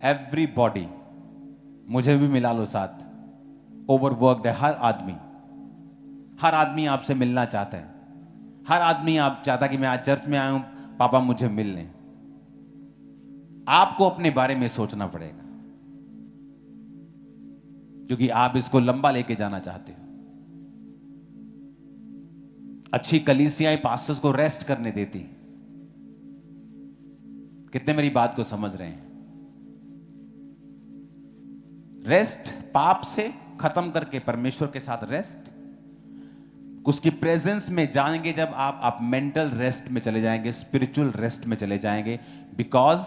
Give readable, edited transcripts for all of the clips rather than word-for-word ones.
Everybody, मुझे भी मिला लो साथ, ओवरवर्कड है हर आदमी आपसे मिलना चाहता है। हर आदमी आप चाहता कि मैं आज चर्च में आया हूं, पापा मुझे मिल लें। आपको अपने बारे में सोचना पड़ेगा, क्योंकि आप इसको लंबा लेके जाना चाहते हो। अच्छी कलीसियाएं पास्टर्स को रेस्ट करने देती हैं। कितने मेरी बात को समझ रहे हैं? रेस्ट, पाप से खत्म करके परमेश्वर के साथ रेस्ट, उसकी प्रेजेंस में जाएंगे जब आप मेंटल रेस्ट में चले जाएंगे, स्पिरिचुअल रेस्ट में चले जाएंगे, बिकॉज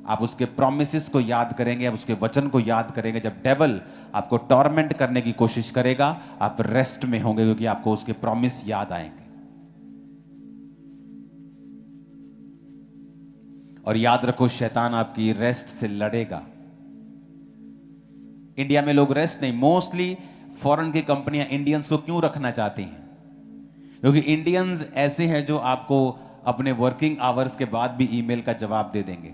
आप उसके प्रोमिसेस को याद करेंगे, आप उसके वचन को याद करेंगे। जब डेविल आपको टॉर्मेंट करने की कोशिश करेगा, आप रेस्ट में होंगे, क्योंकि आपको उसके प्रॉमिस याद आएंगे। और याद रखो, शैतान आपकी रेस्ट से लड़ेगा। इंडिया में लोग रेस्ट नहीं, मोस्टली फॉरेन की कंपनियां इंडियंस को क्यों रखना चाहती हैं? क्योंकि इंडियंस ऐसे हैं जो आपको अपने वर्किंग आवर्स के बाद भी ईमेल का जवाब दे देंगे।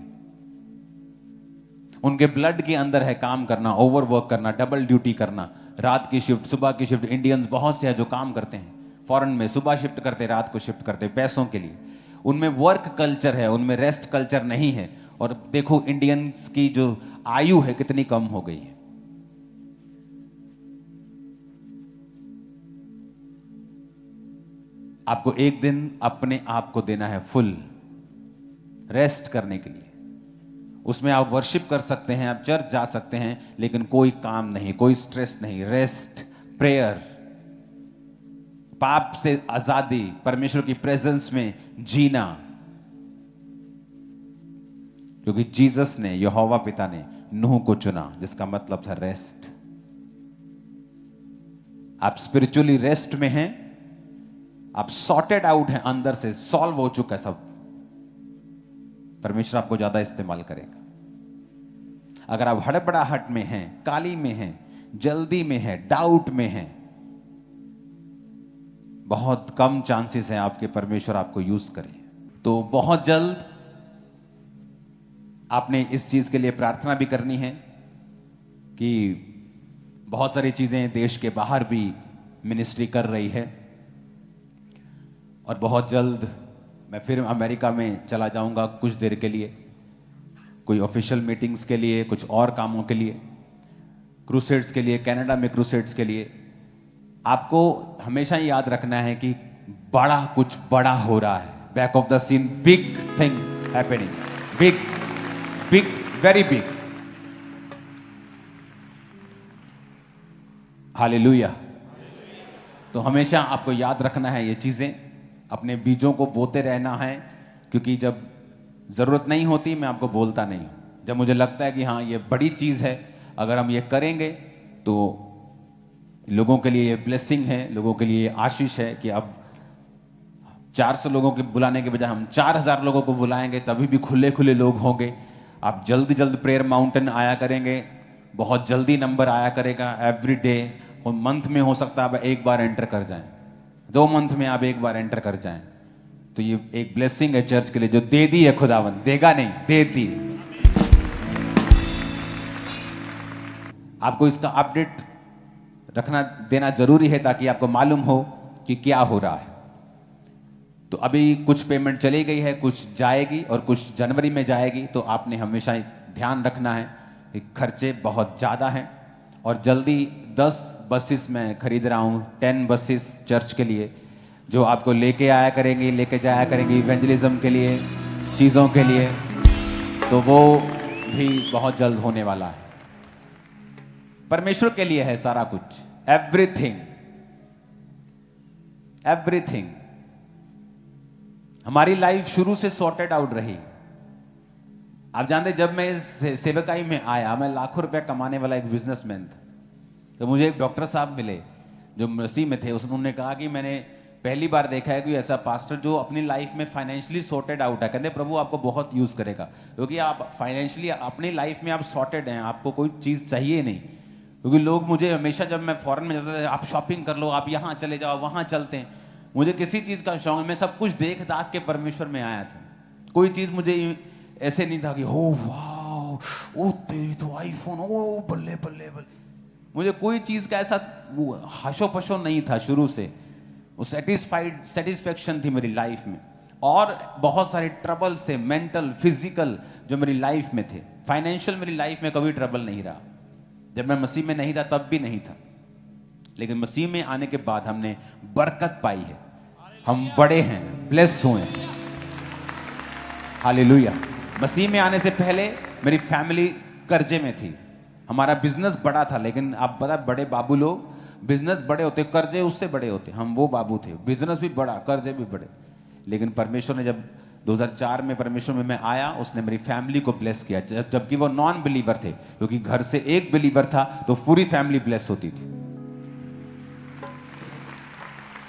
उनके ब्लड के अंदर है काम करना, ओवरवर्क करना, डबल ड्यूटी करना, रात की शिफ्ट, सुबह की शिफ्ट। इंडियंस बहुत से हैं जो काम करते हैं फॉरेन में, सुबह शिफ्ट करते, रात को शिफ्ट करते, पैसों के लिए। उनमें वर्क कल्चर है, उनमें रेस्ट कल्चर नहीं है। और देखो इंडियंस की जो आयु है कितनी कम हो गई है। आपको एक दिन अपने आप को देना है फुल रेस्ट करने के लिए। उसमें आप वर्शिप कर सकते हैं, आप चर्च जा सकते हैं, लेकिन कोई काम नहीं, कोई स्ट्रेस नहीं। रेस्ट, प्रेयर, पाप से आजादी, परमेश्वर की प्रेजेंस में जीना। क्योंकि जीसस ने, यहोवा पिता ने नूह को चुना, जिसका मतलब था रेस्ट। आप स्पिरिचुअली रेस्ट में हैं, आप सॉर्टेड आउट हैं, अंदर से सॉल्व हो चुका है सब। परमेश्वर आपको ज्यादा इस्तेमाल करेगा। अगर आप हड़बड़ाहट में हैं, काली में हैं, जल्दी में हैं, डाउट में हैं, बहुत कम चांसेस हैं आपके परमेश्वर आपको यूज करें। तो बहुत जल्द आपने इस चीज के लिए प्रार्थना भी करनी है कि बहुत सारी चीजें देश के बाहर भी मिनिस्ट्री कर रही है, और बहुत जल्द मैं फिर अमेरिका में चला जाऊंगा कुछ देर के लिए, कोई ऑफिशियल मीटिंग्स के लिए, कुछ और कामों के लिए, क्रूसेड्स के लिए, कनाडा में क्रूसेड्स के लिए। आपको हमेशा याद रखना है कि कुछ बड़ा हो रहा है। Back of the scene big thing happening, big big, very big. Hallelujah. तो हमेशा आपको याद रखना है ये चीजें, अपने बीजों को बोते रहना है। क्योंकि जब जरूरत नहीं होती मैं आपको बोलता नहीं, जब मुझे लगता है कि हाँ ये बड़ी चीज है, अगर हम ये करेंगे तो लोगों के लिए ये ब्लेसिंग है, लोगों के लिए ये आशीष है कि अब 400 लोगों के बुलाने के बजाय हम 4000 लोगों को बुलाएंगे, तभी भी खुले खुले लोग होंगे। आप जल्दी जल्द प्रेयर माउंटेन आया करेंगे, बहुत जल्दी नंबर आया करेगा एवरी डे। और मंथ में हो सकता है आप एक बार एंटर कर जाएं, 2 मंथ में आप एक बार एंटर कर जाएं। तो ये एक ब्लेसिंग है चर्च के लिए, जो दे दी है खुदावन, देगा नहीं, दे दी। आपको इसका अपडेट रखना देना जरूरी है ताकि आपको मालूम हो कि क्या हो रहा है। तो अभी कुछ पेमेंट चली गई है, कुछ जाएगी और कुछ जनवरी में जाएगी। तो आपने हमेशा ध्यान रखना है कि खर्चे बहुत ज़्यादा हैं। और जल्दी 10 बसेस मैं खरीद रहा हूँ, 10 बसेस चर्च के लिए, जो आपको लेके आया करेंगी, लेके जाया करेंगी इवेंजलिज्म के लिए, चीज़ों के लिए। तो वो भी बहुत जल्द होने वाला है। परमेश्वर के लिए है सारा कुछ, एवरीथिंग, एवरीथिंग। हमारी लाइफ शुरू से सॉर्टेड आउट रही। आप जानते, जब मैं इस सेवकाई में आया, मैं लाखों रुपया कमाने वाला एक बिजनेसमैन था। तो मुझे एक डॉक्टर साहब मिले जो मसीह में थे। उन्होंने कहा कि मैंने पहली बार देखा है कि ऐसा पास्टर जो अपनी लाइफ में फाइनेंशियली सॉर्टेड आउट है। कहते प्रभु आपको बहुत यूज करेगा, क्योंकि आप फाइनेंशियली अपनी लाइफ में आप सॉर्टेड हैं, आपको कोई चीज चाहिए नहीं। क्योंकि लोग मुझे हमेशा, जब मैं फॉरेन में जाता था, आप शॉपिंग कर लो, आप यहाँ चले जाओ, वहाँ चलते हैं। मुझे किसी चीज का शौक, मैं सब कुछ देख दाख के परमेश्वर में आया था। कोई चीज मुझे ऐसे नहीं था कि हो वाह ओ तेरी तो आईफोन, ओ बल्ले बल्ले बल्ले। मुझे कोई चीज का ऐसा हशो पशो नहीं था शुरू से। वो सेटिस्फैक्शन थी मेरी लाइफ में। और बहुत सारे ट्रबल्स थे, मेंटल फिजिकल, जो मेरी लाइफ में थे। फाइनेंशियल मेरी लाइफ में कभी ट्रबल नहीं रहा। जब मैं मसीह में नहीं था तब भी नहीं था, लेकिन मसीह में आने के बाद हमने बरकत पाई है। हम बड़े हैं, ब्लेस्ड हुए हैं। हालेलुया। मसीह में आने से पहले मेरी फैमिली कर्जे में थी। हमारा बिजनेस बड़ा था, लेकिन आप पता बड़े बाबू लोग, बिजनेस बड़े होते कर्जे उससे बड़े होते। हम वो बाबू थे, बिजनेस भी बड़ा कर्जे भी बड़े। लेकिन परमेश्वर ने जब 2004 में परमेश्वर में मैं आया, उसने मेरी फैमिली को ब्लेस किया, जबकि वो नॉन बिलीवर थे। क्योंकि घर से एक बिलीवर था तो पूरी फैमिली ब्लेस होती थी।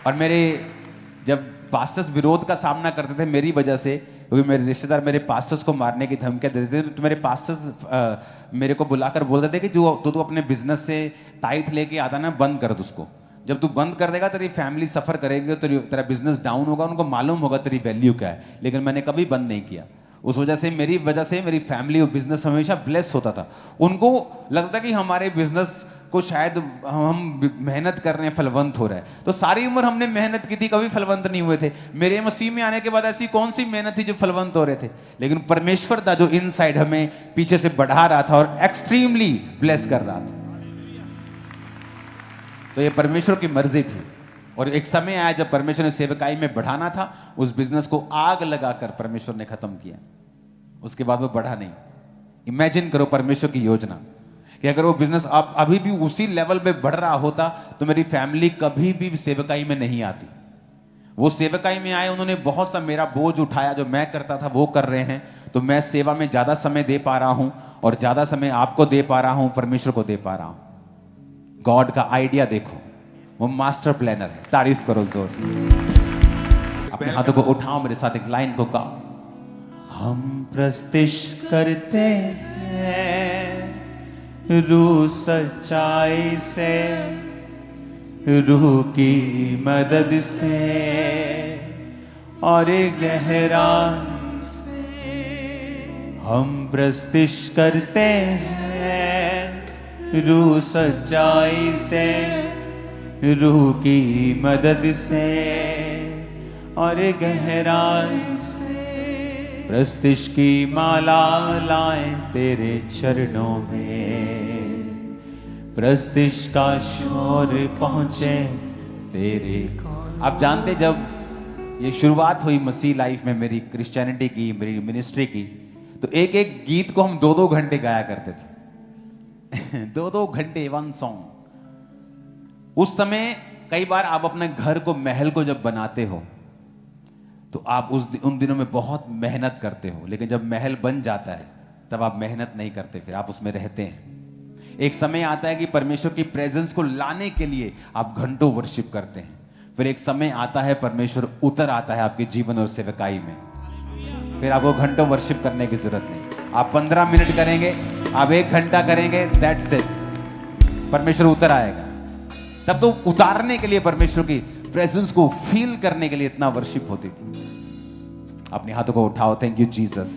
और मेरे जब पास्टर्स विरोध का सामना करते थे मेरी वजह से, क्योंकि मेरे रिश्तेदार मेरे पास्टर्स को मारने की धमकियां देते थे, तो मेरे पास्टर्स मेरे को बुलाकर बोलते थे कि तू अपने बिजनेस से टाइथ लेके आता ना, बंद कर दो उसको। जब तू बंद कर देगा तेरी फैमिली सफर करेगी, तेरा बिजनेस डाउन होगा, उनको मालूम होगा तेरी वैल्यू क्या है। लेकिन मैंने कभी बंद नहीं किया। उस वजह से मेरी फैमिली और बिजनेस हमेशा ब्लेस होता था। उनको लगता था कि हमारे बिजनेस को शायद हम मेहनत कर रहे हैं, फलवंत हो रहा है। तो सारी उम्र हमने मेहनत की थी, कभी फलवंत नहीं हुए थे। मेरे मसीह में आने के बाद ऐसी कौन सी मेहनत थी जो फलवंत हो रहे थे? लेकिन परमेश्वर था जो इनसाइड हमें पीछे से बढ़ा रहा था और एक्सट्रीमली ब्लेस कर रहा था। तो ये परमेश्वर की मर्जी थी। और एक समय आया जब परमेश्वर ने सेवकाई में बढ़ाना था, उस बिजनेस को आग लगाकर परमेश्वर ने खत्म किया। उसके बाद वो बढ़ा नहीं। इमेजिन करो परमेश्वर की योजना कि अगर वो बिजनेस अब अभी भी उसी लेवल पे बढ़ रहा होता तो मेरी फैमिली कभी भी सेवकाई में नहीं आती। वो सेवकाई में आए, उन्होंने बहुत सा मेरा बोझ उठाया, जो मैं करता था वो कर रहे हैं। तो मैं सेवा में ज्यादा समय दे पा रहा हूं और ज्यादा समय आपको दे पा रहा हूं, परमेश्वर को दे पा रहा हूं। गॉड का आइडिया देखो, वो मास्टर प्लानर है। तारीफ करो जोर से। अपने हाथों को उठाओ, मेरे साथ एक लाइन को गाओ। हम प्रस्तिश करते हैं रूह सच्चाई से, रूह की मदद से और गहराई से। हम प्रस्तिश करते हैं रूह सच्चाई से, रूह की मदद से और गहराई से। प्रस्तिश की माला लाएं तेरे चरणों में, प्रस्तिश का शोर पहुंचे तेरे। आप जानते, जब ये शुरुआत हुई मसीह लाइफ में मेरी, क्रिश्चियनिटी की, मेरी मिनिस्ट्री की, तो एक एक गीत को हम 2-2 घंटे गाया करते थे। 2-2 घंटे वन सॉन्ग। उस समय कई बार आप अपने घर को, महल को जब बनाते हो तो आप उन दिनों में बहुत मेहनत करते हो। लेकिन जब महल बन जाता है तब आप मेहनत नहीं करते, फिर आप उसमें रहते हैं। एक समय आता है कि परमेश्वर की प्रेजेंस को लाने के लिए आप घंटों वर्शिप करते हैं। फिर एक समय आता है परमेश्वर उतर आता है आपके जीवन और सेवकाई में, फिर आपको घंटों वर्शिप करने की जरूरत नहीं। आप 15 मिनट करेंगे, आप 1 घंटा करेंगे, दैट्स इट। परमेश्वर उतर आएगा। तब तो उतारने के लिए, परमेश्वर की प्रेजेंस को फील करने के लिए इतना वर्शिप होती थी। अपने हाथों को उठाओ। Thank you Jesus.